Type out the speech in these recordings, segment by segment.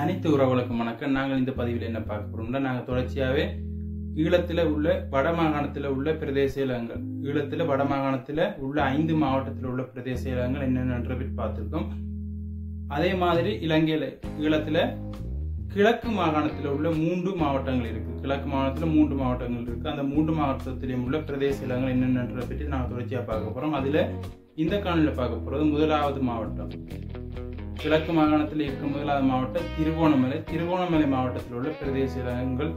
அனைத்து உறவுகளுக்கும் வணக்கம். நாங்கள் இந்த பதிவில் என்ன பார்க்க போறோம்னா, நாங்கள் தொடர்ச்சியாகவே ஈழத்தில் உள்ள வடமாகாணத்தில் உள்ள பிரதேச இலகங்கள், ஈழத்தில் வடமாகாணத்தில் உள்ள 5 மாவட்டத்தில் உள்ள பிரதேச இலகங்கள் என்னென்ன பார்த்துருக்கோம். அதே மாதிரி இலங்கையில் ஈழத்தில் கிழக்கு மாகாணத்தில் உள்ள 3 மாவட்டங்கள் இருக்கு. கிழக்கு மாகாணத்தில் 3 மாவட்டங்கள் இருக்கு. அந்த 3 மாவட்டத்திலும் உள்ள பிரதேச இலகங்கள் என்னென்ன பற்றி நாங்கள் தொடர்ச்சியாக பார்க்க போறோம். அதுல இந்த காணொலியில் பார்க்க போறது முதலாவது மாவட்டம், கிழக்கு மாகாணத்தில் இருக்கும் முதலாவது மாவட்டம் திருகோணமலை. திருகோணமலை மாவட்டத்தில் உள்ள பிரதேச இலகங்கள்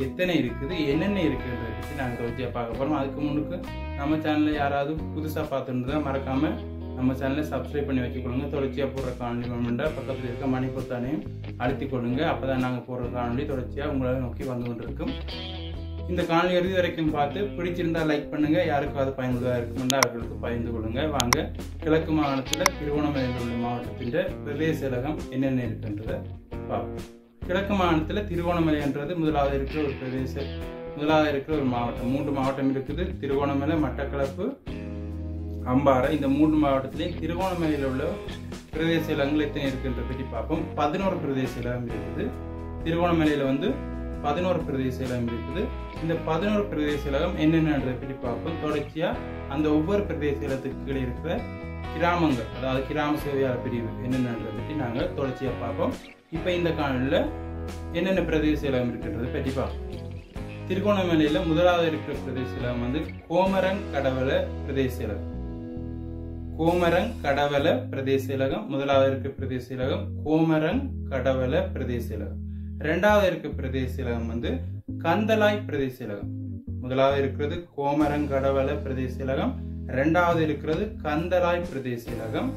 எத்தனை இருக்குது, என்னென்ன இருக்குன்றதை பற்றி நாங்கள் தொடர்ச்சியாக பார்க்க போறோம். அதுக்கு முன்னுக்கு நம்ம சேனலை யாராவது புதுசாக பார்த்துருந்தா மறக்காம நம்ம சேனலை சப்ஸ்கிரைப் பண்ணி வச்சுக்கொள்ளுங்க. தொடர்ச்சியாக போடுற காணொலி வேணும்னா பக்கத்தில் இருக்க மணி பொத்தானையும் அழுத்திக் கொள்ளுங்க. அப்பதான் நாங்கள் போடுற காணொலி தொடர்ச்சியாக உங்களை நோக்கி வந்து கொண்டிருக்கும். இந்த காணொலி இறுதி வரைக்கும் பார்த்து பிடிச்சிருந்தா லைக் பண்ணுங்க. யாருக்காவது பயனுள்ளதாக இருக்குமெண்டா அவர்களுக்கு பகிர்ந்து கொள்ளுங்க. வாங்க, கிழக்கு மாகாணத்தில் திருகோணமலையில் உள்ள மாவட்டத்தின் பிரதேச இலகம் என்னென்ன இருக்குன்றதை பார்ப்போம். கிழக்கு மாகாணத்தில் திருகோணமலை என்றது முதலாவது இருக்கிற ஒரு மாவட்டம். 3 மாவட்டம் இருக்குது: திருகோணமலை, மட்டக்களப்பு, அம்பாறை. இந்த 3 மாவட்டத்திலையும் திருகோணமலையில் உள்ள பிரதேச இலகங்கள் எத்தனை இருக்குன்ற பற்றி பார்ப்போம். 11 பிரதேச இலகம் இருக்குது. திருகோணமலையில் 11 பிரதேச இலகம் இருக்குது. இந்த 11 பிரதேச இலகம் என்னென்னன்றதை பற்றி பார்ப்போம். தொடர்ச்சியா அந்த ஒவ்வொரு பிரதேச இலகத்துக்கு கீழே இருக்கிற கிராமங்கள், அதாவது கிராம சேவையாளர் பிரிவு என்னென்னன்றதை பற்றி நாங்கள் தொடர்ச்சியா பார்ப்போம். இப்ப இந்த காணொலியில் என்னென்ன பிரதேச இலகம் இருக்குன்றதை பற்றி பார்ப்போம். திருகோணமலையில முதலாவது இருக்கிற பிரதேச இலகம் கோமரங்கடவல பிரதேச இலகம். கோமரங்கடவல பிரதேச இலகம் முதலாவது இருக்கிற பிரதேச இலகம் கோமரங்கடவல பிரதேச இலகம். இரண்டாவது இருக்க பிரதேச இலகம் கந்தலாய் பிரதேச இலகம். முதலாவது இருக்கிறது கோமரங்கடவல பிரதேச இலகம், இரண்டாவது இருக்கிறது கந்தலாய் பிரதேச இலகம்.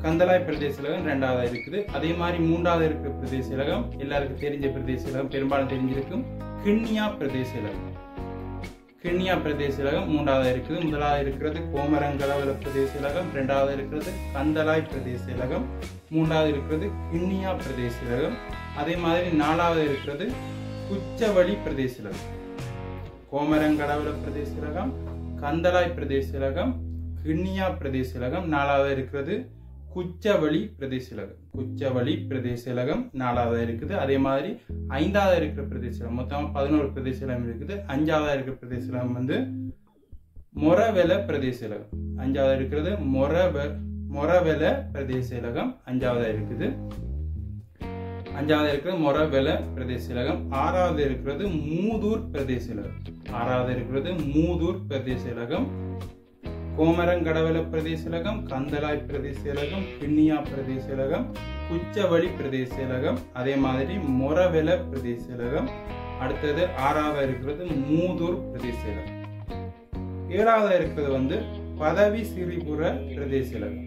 கந்தலாய் பிரதேச இலகம் இரண்டாவது இருக்குது. அதே மாதிரி மூன்றாவது இருக்கிற பிரதேச இலகம் எல்லாருக்கும் தெரிஞ்ச பிரதேச இலகம், பெரும்பாலும் தெரிஞ்சிருக்கும், கிண்ணியா பிரதேச இலகம். கிண்ணியா பிரதேச இலகம் மூன்றாவது இருக்குது. முதலாவது இருக்கிறது கோமரங்கடவல பிரதேச இலகம், இரண்டாவது இருக்கிறது கந்தலாய் பிரதேச இலகம், மூன்றாவது இருக்கிறது கிண்ணியா பிரதேச இலகம். அதே மாதிரி நாலாவது இருக்கிறது குச்சவெளி பிரதேச இலகம். கோமரங்கடவல பிரதேச இலகம், கந்தலாய் பிரதேச இலகம், கிண்ணியா பிரதேச இலகம். நாலாவது இருக்கிறது குச்சவெளி பிரதேச இலகம். குச்சவெளி பிரதேச இலகம் நாலாவது இருக்குது. அதே மாதிரி ஐந்தாவது இருக்கிற பிரதேச இலகம், மொத்தம் 11 பிரதேச இலகம் இருக்குது. அஞ்சாவது இருக்கிற பிரதேச இலகம் மொரவெல பிரதேச இலகம். அஞ்சாவது இருக்கிறது மொரவெல பிரதேச இலகம் அஞ்சாவது இருக்குது. அஞ்சாவது இருக்கிறது மொரவெல பிரதேச இலகம். ஆறாவது இருக்கிறது மூதூர் பிரதேச இலகம். ஆறாவது இருக்கிறது மூதூர் பிரதேச இலகம். கோமரங்கடவல பிரதேச இலகம், கந்தலாய் பிரதேச இலகம், கிண்ணியா பிரதேச இலகம், குச்சவெளி பிரதேச இலகம், அதே மாதிரி மொரவெல பிரதேச இலகம். அடுத்தது ஆறாவது இருக்கிறது மூதூர் பிரதேச இலகம். ஏழாவது இருக்கிறது பதவி சிறிபுர பிரதேச இலகம்.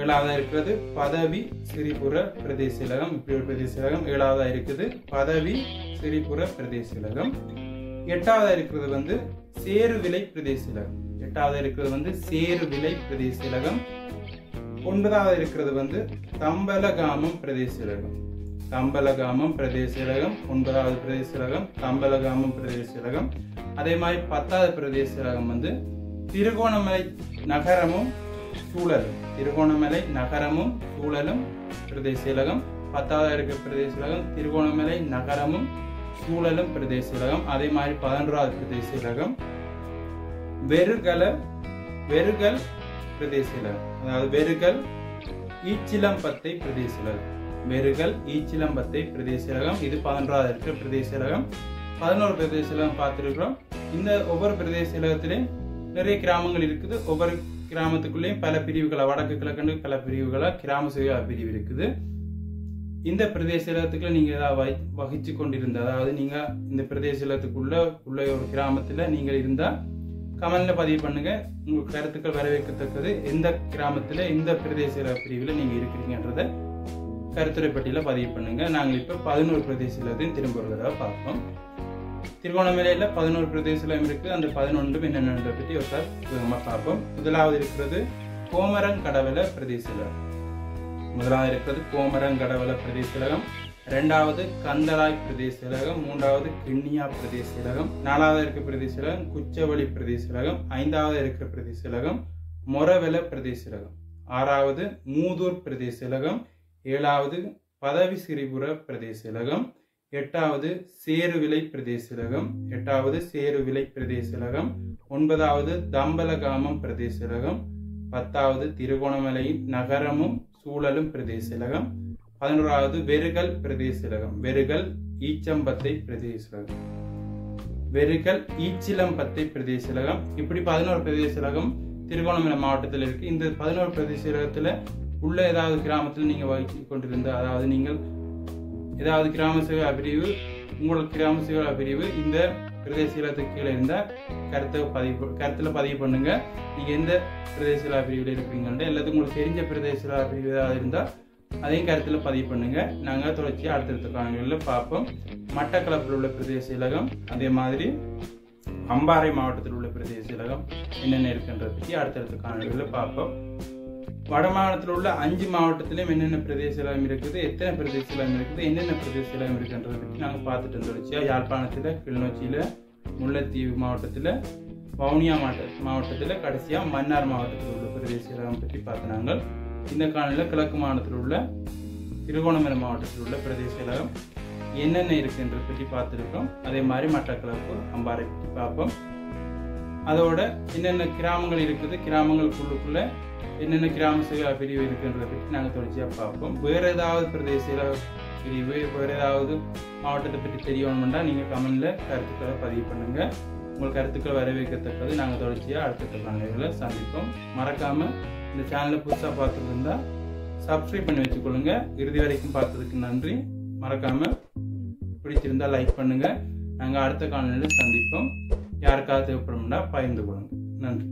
ஏழாவது இருக்கிறது பதவி சிறிபுர பிரதேச இலகம். இப்படி ஒரு பிரதேச இலகம் ஏழாவதா இருக்குது, பதவி சிறிபுர பிரதேச இலகம். எட்டாவது இருக்கிறது சேருவிலை பிரதேச இலகம். எட்டாவது இருக்கிறது சேருவிலை பிரதேச இலகம். ஒன்பதாவது இருக்கிறது தம்பலகாமம் பிரதேச இலகம். தம்பலகாமம் பிரதேச இலகம் ஒன்பதாவது பிரதேச இலகம், தம்பலகாமம் பிரதேச இலகம். அதே மாதிரி 10வது பிரதேச இலகம் திருகோணமலை நகரமும் சூழலும். திருகோணமலை நகரமும் சூழலும் பிரதேச இலகம். 10வது இருக்கிற பிரதேச இலகம் திருகோணமலை நகரமும் சூழலும் பிரதேச இலகம். அதே மாதிரி 11வது பிரதேச இலகம் வெறுகல் பிரதேச இலகம், அதாவது வெறுகல் ஈச்சிலம்பத்தை பிரதேச இலகம். வெறுகல் ஈச்சிலம்பத்தை பிரதேச இலகம். இது 11வது இருக்கிற பிரதேச இலகம். 11 பிரதேச இலகம் பார்த்திருக்கிறோம். இந்த ஒவ்வொரு பிரதேச இலகத்திலையும் நிறைய கிராமங்கள் இருக்குது. ஒவ்வொரு கிராமத்துக்குள்ளேயும் பல பிரிவுகளா, வடக்கு கிழக்கு பல பிரிவுகளா கிராம சேவை பிரிவு இருக்குது. இந்த பிரதேச இலகத்துக்குள்ள நீங்க ஏதாவது வகிச்சு கொண்டிருந்த, அதாவது நீங்க இந்த பிரதேச இலகத்துக்குள்ள ஒரு கிராமத்துல நீங்க இருந்தா கமெண்ட்ல பதிவு பண்ணுங்க. உங்க கருத்துக்கள் வரவேற்கத்தக்கது. எந்த கிராமத்துல எந்த பிரதேச பிரிவில் நீங்க இருக்கிறீங்கன்றத கருத்துரை பட்டியல பதிவு பண்ணுங்க. நாங்கள் இப்ப 11 பிரதேச இலகத்தையும் திரும்ப ஒரு தடவை பார்ப்போம். திருகோணமலையில 11 பிரதேச இலகம் இருக்கு. அந்த 11 என்னென்னதை பற்றி ஒரு விவரமா பார்ப்போம். முதலாவது இருக்கிறது கோமரங்கடவல பிரதேச இலகம். முதலாவது இருக்கிறது கோமரங்கடவல பிரதேச இலகம். இரண்டாவது கந்தலாய் பிரதேச இலகம். மூன்றாவது கிண்ணியா பிரதேச இலகம். நாலாவது இருக்கிற பிரதேச இலகம் குச்சவெளி பிரதேச இலகம். ஐந்தாவது இருக்கிற பிரதேச இலகம் மொரவெல பிரதேச இலகம். ஆறாவது மூதூர் பிரதேச இலகம். ஏழாவது பதவி சிறிபுர பிரதேச செயலகம், 8வது சேருவிலை பிரதேச செயலகம், 8வது சேருவிலை பிரதேச செயலகம், 9வது தம்பலகாமம் பிரதேச செயலகம், 10வது திருகோணமலை நகரமும் சூழலும் பிரதேச செயலகம், 11வது வெறுகல் பிரதேச செயலகம், வெறுகல் ஈச்சம்பத்தை பிரதேச செயலகம், வெறுகல் ஈச்சிலம்பத்தை பிரதேச செயலகம். இப்படி 11 பிரதேச செயலகம் திருகோணமலை மாவட்டத்தில் இருக்கு. இந்த 11 பிரதேச செயலகத்துல உள்ள ஏதாவது கிராமத்தில் நீங்க வகித்து கொண்டிருந்த, அதாவது நீங்கள் ஏதாவது கிராம சேவை பிரிவு, உங்களோட கிராம சேவை பிரிவு இந்த பிரதேச செயலகத்துக்கு கீழே இருந்தா கருத்துல பதிவு பண்ணுங்க. நீங்க எந்த பிரதேச செயலக பிரிவில் இருப்பீங்கன்னு, எல்லாத்துக்கும் உங்களுக்கு தெரிஞ்ச பிரதேச செயலக பிரிவு ஏதாவது இருந்தா அதையும் கருத்துல பதிவு பண்ணுங்க. நாங்க தொடர்ச்சி அடுத்தடுத்த காணொலிகளில் பார்ப்போம். மட்டக்களப்பில் உள்ள பிரதேச செயலகம், அதே மாதிரி அம்பாறை மாவட்டத்தில் உள்ள பிரதேச செயலகம் என்னென்ன இருக்குன்றதை பற்றி அடுத்தடுத்த காணொலிகளில் பார்ப்போம். வடமாநிலத்தில் உள்ள 5 மாவட்டத்திலும் என்னென்ன பிரதேச செயலகம் இருக்குது, எத்தனை பிரதேச செயலகம் இருக்குது, என்னென்ன பிரதேச செயலகம் இருக்குன்றதை பற்றி நாங்கள் பார்த்துட்டு தொடர்ச்சியா யாழ்ப்பாணத்தில், கிளிநொச்சியில், முல்லைத்தீவு மாவட்டத்தில், வவுனியா மாவட்டத்தில், கடைசியா மன்னார் மாவட்டத்தில் உள்ள பிரதேச செயலகம் பற்றி பார்த்து நாங்கள் இந்த காணொலியில் கிழக்கு மாநிலத்தில் உள்ள திருகோணமலை மாவட்டத்தில் உள்ள பிரதேச செயலகம் என்னென்ன இருக்குன்றதை பற்றி பார்த்துருக்கோம். அதே மாதிரி மட்டக்களப்பு, அம்பாறை பற்றி பார்ப்போம். அதோட என்னென்ன கிராமங்கள் இருக்குது, கிராமங்களுக்குள்ளுக்குள்ள என்னென்ன கிராம சேவை பிரிவு இருக்குன்றதை பற்றி நாங்கள் தொடர்ச்சியாக பார்ப்போம். வேறு ஏதாவது பிரதேச பிரிவு, வேறு ஏதாவது மாவட்டத்தை பற்றி தெரியணும்னா நீங்கள் கமெண்டில் கருத்துக்களை பதிவு பண்ணுங்கள். உங்கள் கருத்துக்கள் வரவேற்கத்தக்கது. நாங்கள் தொடர்ச்சியாக அடுத்த காணொலிகளை சந்திப்போம். மறக்காமல் இந்த சேனலை புதுசாக பார்த்துருந்தா சப்ஸ்கிரைப் பண்ணி வச்சுக்கொள்ளுங்க. இறுதி வரைக்கும் பார்த்ததுக்கு நன்றி. மறக்காமல் பிடிச்சிருந்தா லைக் பண்ணுங்கள். நாங்கள் அடுத்த காணொலியில் சந்திப்போம். யாருக்காவது தேவைப்படும்னா பகிர்ந்து கொள்ளுங்க. நன்றி.